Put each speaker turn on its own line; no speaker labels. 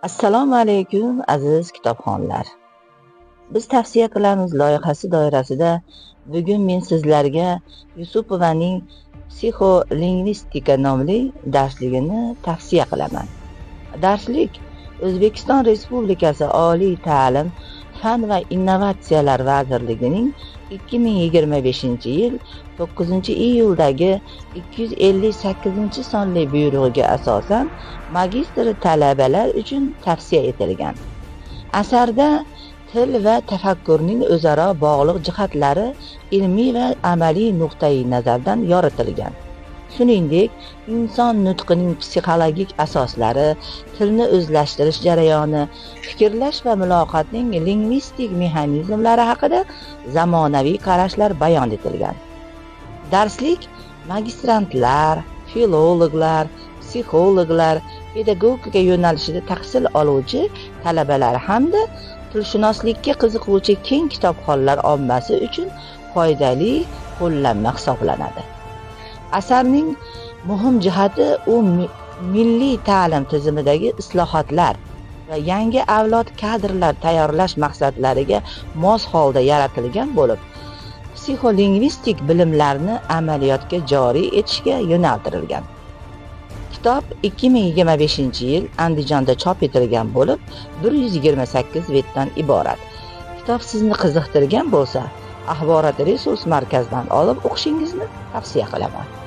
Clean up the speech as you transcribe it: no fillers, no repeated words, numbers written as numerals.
Assalomu alaykum aziz kitobxonlar. Biz tavsiya qilamiz loyihasi doirasida bugun men sizlarga Yusupovaning psixolingvistika nomli darsligini tavsiya qilaman. Darslik O'zbekiston Respublikasi Oliy ta'lim, fan va innovatsiyalar vazirligining 2025-yil 9-iyuldagi 258-sonli buyrug'iga asosan magistr talabalar uchun tavsiya etilgan. Asarda til va tafakkurning o'zaro bog'liq jihatlari ilmiy va amaliy nuqtai nazardan yoritilgan. Shuningdek, inson nutqining psixologik asoslari, tilni o'zlashtirish jarayoni, fikrlash va muloqotning lingvistik mexanizmlari haqida zamonaviy qarashlar bayon etilgan. Darslik magistrantlar, filologlar, psixologlar, pedagogika yo'nalishida tahsil oluvchi talabalar hamda tilshunoslikka qiziquvchi keng kitobxonlar ommasi uchun foydali qo'llanma hisoblanadi. Asarning muhim jihati u milliy ta'lim tizimidagi islohotlar va yangi avlod kadrlar tayyorlash maqsadlariga mos holda yaratilgan bo'lib, psixolingvistik bilimlarni amaliyotga joriy etishga yo'naltirilgan. Kitob 2025-yil Andijonda chop etilgan bo'lib, 128 betdan iborat. Kitob sizni qiziqtirgan bo'lsa, Axborot resurs markazidan olib o'qishingizni tavsiya qilaman.